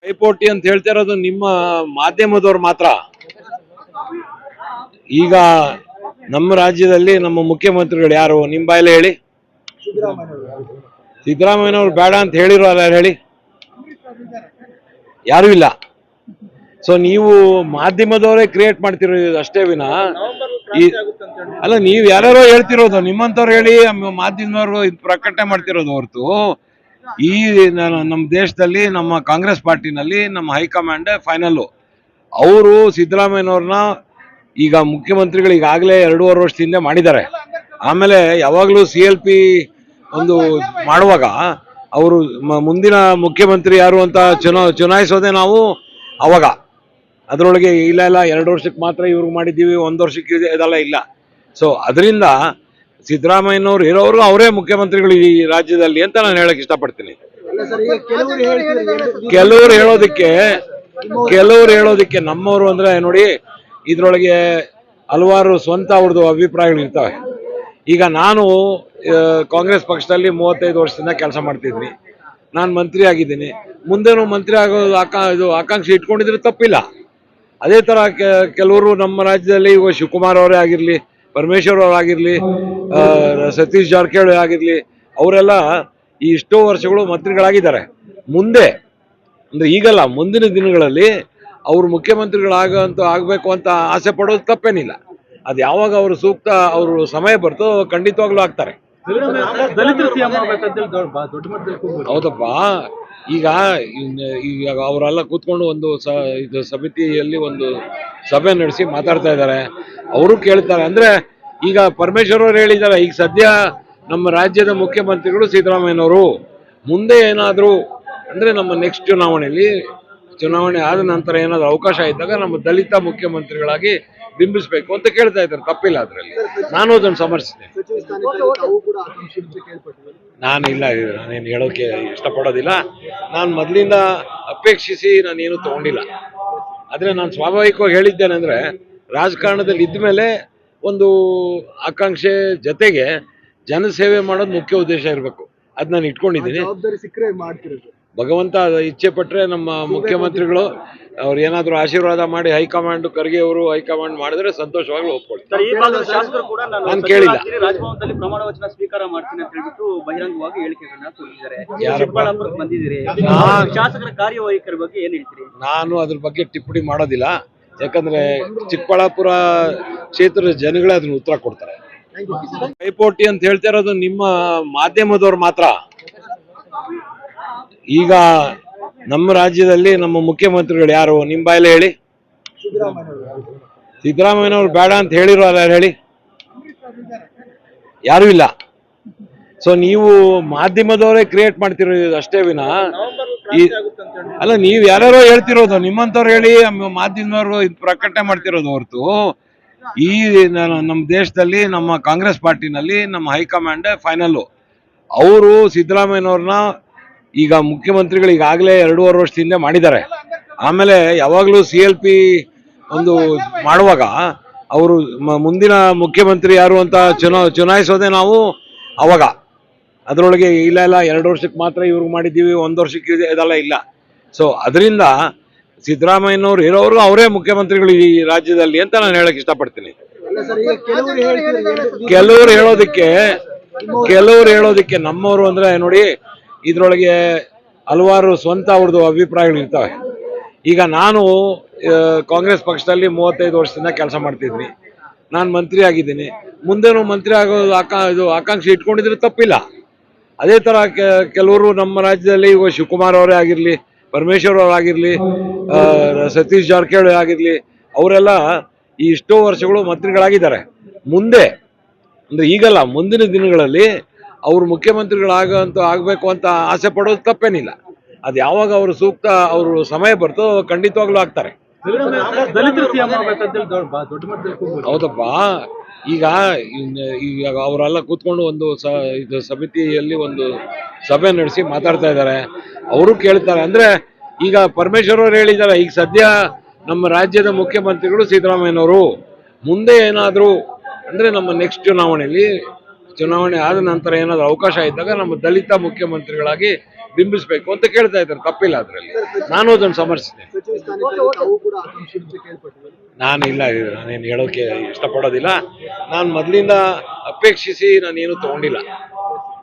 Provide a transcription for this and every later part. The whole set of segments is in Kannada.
ಪೈಪೋಟಿ ಅಂತ ಹೇಳ್ತಾ ಇರೋದು ನಿಮ್ಮ ಮಾಧ್ಯಮದವ್ರು ಮಾತ್ರ. ಈಗ ನಮ್ಮ ರಾಜ್ಯದಲ್ಲಿ ನಮ್ಮ ಮುಖ್ಯಮಂತ್ರಿಗಳು ಯಾರು? ನಿಮ್ಮ ಬಾಯಲ್ಲಿ ಹೇಳಿ. ಸಿದ್ದರಾಮಯ್ಯನವ್ರು ಬೇಡ ಅಂತ ಹೇಳಿರೋ ಅಲ್ಲ, ಹೇಳಿ. ಯಾರು ಇಲ್ಲ. ಸೊ ನೀವು ಮಾಧ್ಯಮದವರೇ ಕ್ರಿಯೇಟ್ ಮಾಡ್ತಿರೋ ಅಷ್ಟೇ ವಿನ ಅಲ್ಲ, ನೀವು ಯಾರ್ಯಾರೋ ಹೇಳ್ತಿರೋದು, ನಿಮ್ಮಂತವ್ರು ಹೇಳಿ ಮಾಧ್ಯಮದವರು ಪ್ರಕಟಣೆ ಮಾಡ್ತಿರೋದು ಹೊರತು ಈ ನಮ್ಮ ದೇಶದಲ್ಲಿ ನಮ್ಮ ಕಾಂಗ್ರೆಸ್ ಪಾರ್ಟಿನಲ್ಲಿ ನಮ್ಮ ಹೈಕಮಾಂಡ್ ಫೈನಲ್ಲು. ಅವರು ಸಿದ್ದರಾಮಯ್ಯನವ್ರನ್ನ ಈಗ ಮುಖ್ಯಮಂತ್ರಿಗಳು ಈಗಾಗಲೇ 2.5 ವರ್ಷದಿಂದ ಮಾಡಿದ್ದಾರೆ. ಆಮೇಲೆ ಯಾವಾಗಲೂ CLP ಒಂದು ಮಾಡುವಾಗ ಅವರು ಮುಂದಿನ ಮುಖ್ಯಮಂತ್ರಿ ಯಾರು ಅಂತ ಚುನಾಯಿಸೋದೇ ನಾವು. ಅವಾಗ ಅದರೊಳಗೆ ಇಲ್ಲ 2 ವರ್ಷಕ್ಕೆ ಮಾತ್ರ ಇವ್ರಿಗೆ ಮಾಡಿದ್ದೀವಿ, 1 ವರ್ಷಕ್ಕೆ ಇದೆಲ್ಲ ಇಲ್ಲ. ಸೊ ಅದರಿಂದ ಸಿದ್ದರಾಮಯ್ಯನವ್ರು ಇರೋರು ಅವರೇ ಮುಖ್ಯಮಂತ್ರಿಗಳು ಈ ರಾಜ್ಯದಲ್ಲಿ ಅಂತ ನಾನು ಹೇಳಕ್ ಇಷ್ಟಪಡ್ತೀನಿ. ಕೆಲವರು ಹೇಳೋದಿಕ್ಕೆ ನಮ್ಮವರು ಅಂದ್ರೆ ನೋಡಿ, ಇದ್ರೊಳಗೆ ಹಲವಾರು ಸ್ವಂತ ಅವ್ರದ್ದು ಅಭಿಪ್ರಾಯಗಳು ಇರ್ತವೆ. ಈಗ ನಾನು ಕಾಂಗ್ರೆಸ್ ಪಕ್ಷದಲ್ಲಿ 35 ವರ್ಷದಿಂದ ಕೆಲಸ ಮಾಡ್ತಿದ್ದೀನಿ. ನಾನು ಮಂತ್ರಿ ಆಗಿದ್ದೀನಿ. ಮುಂದೇನು ಮಂತ್ರಿ ಆಗೋದು ಆಕಾಂಕ್ಷೆ ಇಟ್ಕೊಂಡಿದ್ರೆ ತಪ್ಪಿಲ್ಲ. ಅದೇ ತರ ಕೆಲವರು ನಮ್ಮ ರಾಜ್ಯದಲ್ಲಿ ಈಗ ಶಿವಕುಮಾರ್ ಅವರೇ ಆಗಿರ್ಲಿ, ಪರಮೇಶ್ವರ್ ಅವರಾಗಿರ್ಲಿ, ಸತೀಶ್ ಜಾರಕಿಹೊಳಿ ಆಗಿರ್ಲಿ, ಅವರೆಲ್ಲ ಈ ಇಷ್ಟೋ ವರ್ಷಗಳು ಮಂತ್ರಿಗಳಾಗಿದ್ದಾರೆ. ಮುಂದೆ ಅಂದ್ರೆ ಈಗಲ್ಲ, ಮುಂದಿನ ದಿನಗಳಲ್ಲಿ ಅವರು ಆಗ್ಬೇಕು ಅಂತ ಆಸೆ ಪಡೋದು ತಪ್ಪೇನಿಲ್ಲ. ಅದು ಯಾವಾಗ ಅವರು ಸೂಕ್ತ ಅವರು ಸಮಯ ಬರ್ತೋ ಖಂಡಿತವಾಗ್ಲೂ ಆಗ್ತಾರೆ. ಹೌದಪ್ಪ. ಈಗ ಅವರೆಲ್ಲ ಕೂತ್ಕೊಂಡು ಒಂದು ಇದು ಸಮಿತಿಯಲ್ಲಿ ಒಂದು ಸಭೆ ನಡೆಸಿ ಮಾತಾಡ್ತಾ ಇದ್ದಾರೆ. ಅವರು ಕೇಳ್ತಾರೆ. ಅಂದ್ರೆ ಈಗ ಪರಮೇಶ್ವರ್ ಅವರು ಹೇಳಿದ್ದಾರೆ, ಈಗ ಸದ್ಯ ನಮ್ಮ ರಾಜ್ಯದ ಮುಖ್ಯಮಂತ್ರಿಗಳು ಸಿದ್ದರಾಮಯ್ಯನವರು. ಮುಂದೆ ಏನಾದ್ರು ಅಂದ್ರೆ ನಮ್ಮ ನೆಕ್ಸ್ಟ್ ಚುನಾವಣೆ ಆದ ನಂತರ ಏನಾದ್ರು ಅವಕಾಶ ಇದ್ದಾಗ ನಮ್ಮ ದಲಿತ ಮುಖ್ಯಮಂತ್ರಿಗಳಾಗಿ ಬಿಂಬಿಸ್ಬೇಕು ಅಂತ ಕೇಳ್ತಾ ಇದ್ದಾರೆ. ತಪ್ಪಿಲ್ಲ ಅದರಲ್ಲಿ. ನಾನು ಅದನ್ನು ಸಮರ್ಥಿಸ್ತೇನೆ. ನಾನೇನು ಹೇಳೋಕೆ ಇಷ್ಟಪಡೋದಿಲ್ಲ. ನಾನು ಮೊದಲಿಂದ ಅಪೇಕ್ಷಿಸಿ ನಾನೇನು ತಗೊಂಡಿಲ್ಲ. ಆದ್ರೆ ನಾನು ಸ್ವಾಭಾವಿಕವಾಗಿ ಹೇಳಿದ್ದೇನೆ ಅಂದ್ರೆ, ರಾಜಕಾರಣದಲ್ಲಿ ಇದ್ದ ಮೇಲೆ ಒಂದು ಆಕಾಂಕ್ಷೆ ಜೊತೆಗೆ ಜನಸೇವೆ ಮಾಡೋದು ಮುಖ್ಯ ಉದ್ದೇಶ ಇರಬೇಕು. ಅದ್ ನಾನು ಇಟ್ಕೊಂಡಿದ್ದೀನಿ. ಭಗವಂತ ಇಚ್ಛೆ ಪಟ್ರೆ ನಮ್ಮ ಮುಖ್ಯಮಂತ್ರಿಗಳು ಅವ್ರು ಏನಾದ್ರು ಆಶೀರ್ವಾದ ಮಾಡಿ ಹೈಕಮಾಂಡ್, ಖರ್ಗೆ ಅವರು ಹೈಕಮಾಂಡ್ ಮಾಡಿದ್ರೆ ಸಂತೋಷವಾಗ್ಲೂ ಒಪ್ಕೊಳ್ತಾರೆ. ನಾನು ಕೇಳಿಲ್ಲ. ರಾಜಭವನದಲ್ಲಿ ಪ್ರಮಾಣ ವಚನ ಸ್ವೀಕಾರ ಮಾಡ್ತೀನಿ ಅಂತ ಹೇಳ್ಬಿಟ್ಟು ಬಹಿರಂಗವಾಗಿ ಹೇಳಿಕೆಗಳನ್ನ ಕೊಟ್ಟಿದ್ದಾರೆ. ಶಾಸಕರ ಕಾರ್ಯವೈಖರಿ ಬಗ್ಗೆ ಏನ್ ಹೇಳ್ತೀರಿ? ನಾನು ಅದ್ರ ಬಗ್ಗೆ ಟಿಪ್ಪಣಿ ಮಾಡೋದಿಲ್ಲ. ಯಾಕಂದ್ರೆ ಚಿಕ್ಕಬಳ್ಳಾಪುರ ಕ್ಷೇತ್ರದ ಜನಗಳೇ ಅದನ್ನ ಉತ್ತರ ಕೊಡ್ತಾರೆ. ಪೈಪೋಟಿ ಅಂತ ಹೇಳ್ತಾ ಇರೋದು ನಿಮ್ಮ ಮಾಧ್ಯಮದವ್ರು ಮಾತ್ರ. ಈಗ ನಮ್ಮ ರಾಜ್ಯದಲ್ಲಿ ನಮ್ಮ ಮುಖ್ಯಮಂತ್ರಿಗಳು ಯಾರು? ನಿಮ್ಮ ಬಾಯಲ್ಲಿ ಹೇಳಿ. ಸಿದ್ದರಾಮಯ್ಯನವ್ರು ಬೇಡ ಅಂತ ಹೇಳಿರೋ ಅಲ್ಲ, ಹೇಳಿ. ಯಾರು ಇಲ್ಲ. ಸೊ ನೀವು ಮಾಧ್ಯಮದವರೇ ಕ್ರಿಯೇಟ್ ಮಾಡ್ತಿರೋ ಅಷ್ಟೇ ವಿನ ಅಲ್ಲ, ನೀವು ಯಾರ್ಯಾರೋ ಹೇಳ್ತಿರೋದು, ನಿಮ್ಮಂತವ್ರು ಹೇಳಿ ಮಾಧ್ಯಮದವರು ಪ್ರಕಟಣೆ ಮಾಡ್ತಿರೋದು ಹೊರತು ಈ ನಮ್ಮ ದೇಶದಲ್ಲಿ ನಮ್ಮ ಕಾಂಗ್ರೆಸ್ ಪಾರ್ಟಿನಲ್ಲಿ ನಮ್ಮ ಹೈಕಮಾಂಡ್ ಫೈನಲ್ಲು. ಅವರು ಸಿದ್ದರಾಮಯ್ಯನವ್ರನ್ನ ಈಗ ಮುಖ್ಯಮಂತ್ರಿಗಳು ಈಗಾಗಲೇ 2.5 ವರ್ಷದಿಂದ ಮಾಡಿದ್ದಾರೆ. ಆಮೇಲೆ ಯಾವಾಗಲೂ CLP ಒಂದು ಮಾಡುವಾಗ ಅವರು ಮುಂದಿನ ಮುಖ್ಯಮಂತ್ರಿ ಯಾರು ಅಂತ ಚುನಾಯಿಸೋದೇ ನಾವು. ಅವಾಗ ಅದರೊಳಗೆ ಇಲ್ಲ 2 ವರ್ಷಕ್ಕೆ ಮಾತ್ರ ಇವ್ರಿಗೆ ಮಾಡಿದ್ದೀವಿ, 1 ವರ್ಷಕ್ಕೆ ಇದೆಲ್ಲ ಇಲ್ಲ. ಸೊ ಅದರಿಂದ ಸಿದ್ದರಾಮಯ್ಯನವ್ರು ಇರೋರು ಅವರೇ ಮುಖ್ಯಮಂತ್ರಿಗಳು ಈ ರಾಜ್ಯದಲ್ಲಿ ಅಂತ ನಾನು ಹೇಳಕ್ ಇಷ್ಟಪಡ್ತೀನಿ. ಕೆಲವರು ಹೇಳೋದಿಕ್ಕೆ ನಮ್ಮವರು ಅಂದ್ರೆ ನೋಡಿ, ಇದ್ರೊಳಗೆ ಹಲವಾರು ಸ್ವಂತ ಅವ್ರದ್ದು ಅಭಿಪ್ರಾಯಗಳು ಇರ್ತವೆ. ಈಗ ನಾನು ಕಾಂಗ್ರೆಸ್ ಪಕ್ಷದಲ್ಲಿ 35 ವರ್ಷದಿಂದ ಕೆಲಸ ಮಾಡ್ತಿದ್ದೀನಿ. ನಾನು ಮಂತ್ರಿ ಆಗಿದ್ದೀನಿ. ಮುಂದೇನು ಮಂತ್ರಿ ಆಗೋದು ಆಕಾಂಕ್ಷೆ ಇಟ್ಕೊಂಡಿದ್ರೆ ತಪ್ಪಿಲ್ಲ. ಅದೇ ತರ ಕೆಲವರು ನಮ್ಮ ರಾಜ್ಯದಲ್ಲಿ ಈಗ ಶಿವಕುಮಾರ್ ಅವರೇ ಆಗಿರ್ಲಿ, ಪರಮೇಶ್ವರ್ ಅವರಾಗಿರ್ಲಿ, ಸತೀಶ್ ಜಾರಕಿಹೊಳಿ ಆಗಿರ್ಲಿ, ಅವರೆಲ್ಲ ಈ ಇಷ್ಟೋ ವರ್ಷಗಳು ಮಂತ್ರಿಗಳಾಗಿದ್ದಾರೆ. ಮುಂದೆ ಅಂದ್ರೆ ಈಗಲ್ಲ, ಮುಂದಿನ ದಿನಗಳಲ್ಲಿ ಅವರು ಆಗ್ಬೇಕು ಅಂತ ಆಸೆ ಪಡೋದು ತಪ್ಪೇನಿಲ್ಲ. ಅದು ಯಾವಾಗ ಅವರು ಸೂಕ್ತ ಅವರು ಸಮಯ ಬರ್ತೋ ಖಂಡಿತವಾಗ್ಲೂ ಆಗ್ತಾರೆ. ಹೌದಪ್ಪ. ಈಗ ಅವರೆಲ್ಲ ಕೂತ್ಕೊಂಡು ಒಂದು ಇದು ಸಮಿತಿಯಲ್ಲಿ ಒಂದು ಸಭೆ ನಡೆಸಿ ಮಾತಾಡ್ತಾ ಇದ್ದಾರೆ. ಅವರು ಕೇಳ್ತಾರೆ. ಅಂದ್ರೆ ಈಗ ಪರಮೇಶ್ವರ್ ಅವರು ಹೇಳಿದ್ದಾರೆ, ಈಗ ಸದ್ಯ ನಮ್ಮ ರಾಜ್ಯದ ಮುಖ್ಯಮಂತ್ರಿಗಳು ಸಿದ್ದರಾಮಯ್ಯನವರು. ಮುಂದೆ ಏನಾದ್ರು ಅಂದ್ರೆ ನಮ್ಮ ನೆಕ್ಸ್ಟ್ ಚುನಾವಣೆ ಆದ ನಂತರ ಏನಾದ್ರು ಅವಕಾಶ ಇದ್ದಾಗ ನಮ್ಮ ದಲಿತ ಮುಖ್ಯಮಂತ್ರಿಗಳಾಗಿ ಬಿಂಬಿಸ್ಬೇಕು ಅಂತ ಕೇಳ್ತಾ ಇದ್ದಾರೆ, ತಪ್ಪಿಲ್ಲ ಅದರಲ್ಲಿ. ನಾನು ಅದನ್ನು ಸಮರ್ಥಿಸ್ತೇನೆ. ಸಚಿವ ಸ್ಥಾನಕ್ಕಾಗಿ ತಾವು ಕೂಡ ಆಕಾಂಕ್ಷಿ ಅಂತ ಕೇಳ್ಪಟ್ಟಿದ್ದಾರೆ. ನಾನೇನು ಹೇಳೋಕೆ ಇಷ್ಟಪಡೋದಿಲ್ಲ. ನಾನು ಮೊದಲಿಂದ ಅಪೇಕ್ಷಿಸಿ ನಾನೇನು ತಗೊಂಡಿಲ್ಲ.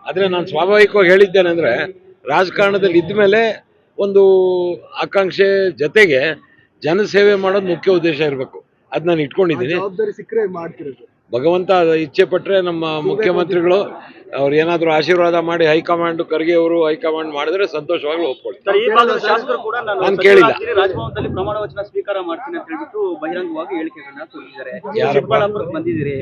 ಆದರೆ ನಾನು ಸ್ವಾಭಾವಿಕವಾಗಿ ಹೇಳಿದ್ದೇನೆ ಅಂದರೆ, ರಾಜಕಾರಣದಲ್ಲಿ ಇದ್ದ ಮೇಲೆ ಒಂದು ಆಕಾಂಕ್ಷೆ ಜೊತೆಗೆ ಜನಸೇವೆ ಮಾಡೋದು ಮುಖ್ಯ ಉದ್ದೇಶ ಇರಬೇಕು. ಅದು ನಾನು ಇಟ್ಕೊಂಡಿದ್ದೀನಿ. ಜವಾಬ್ದಾರಿ ಸಿಕ್ಕರೆ ಮಾಡ್ತಿರೋದು. ಭಗವಂತ ಇಚ್ಛೆ ಪಟ್ಟರೆ ನಮ್ಮ ಮುಖ್ಯಮಂತ್ರಿಗಳು ಅವ್ರು ಏನಾದರೂ ಆಶೀರ್ವಾದ ಮಾಡಿ ಹೈಕಮಾಂಡ್, ಖರ್ಗೆ ಅವರು ಹೈಕಮಾಂಡ್ ಮಾಡಿದ್ರೆ ಸಂತೋಷವಾಗ್ಲೂ ಒಪ್ಕೊಳ್ತಾರೆ. ಸರ್, ಈ ಭಾಗದ ಶಾಸಕರು ಕೂಡ ನಾನು ಕೇಳಿಲ್ಲ. ರಾಜಭವನದಲ್ಲಿ ಪ್ರಮಾಣ ವಚನ ಸ್ವೀಕಾರ ಮಾಡ್ತೀನಿ ಅಂತ ಹೇಳ್ಬಿಟ್ಟು ಬಹಿರಂಗವಾಗಿ ಹೇಳಿಕೆಗಳನ್ನ ಕೊಟ್ಟಿದ್ದಾರೆ. ಯಾರಪ್ಪ? ಚಿಕ್ಕಬಳ್ಳಾಪುರಕ್ಕೆ ಬಂದಿದ್ದೀರಿ,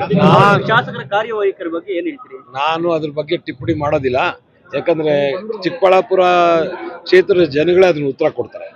ಶಾಸಕರ ಕಾರ್ಯವೈಖರಿ ಬಗ್ಗೆ ಏನ್ ಹೇಳ್ತೀರಿ? ನಾನು ಅದ್ರ ಬಗ್ಗೆ ಟಿಪ್ಪಣಿ ಮಾಡೋದಿಲ್ಲ. ಯಾಕಂದ್ರೆ ಚಿಕ್ಕಬಳ್ಳಾಪುರ ಕ್ಷೇತ್ರದ ಜನಗಳೇ ಅದನ್ನ ಉತ್ತರ ಕೊಡ್ತಾರೆ.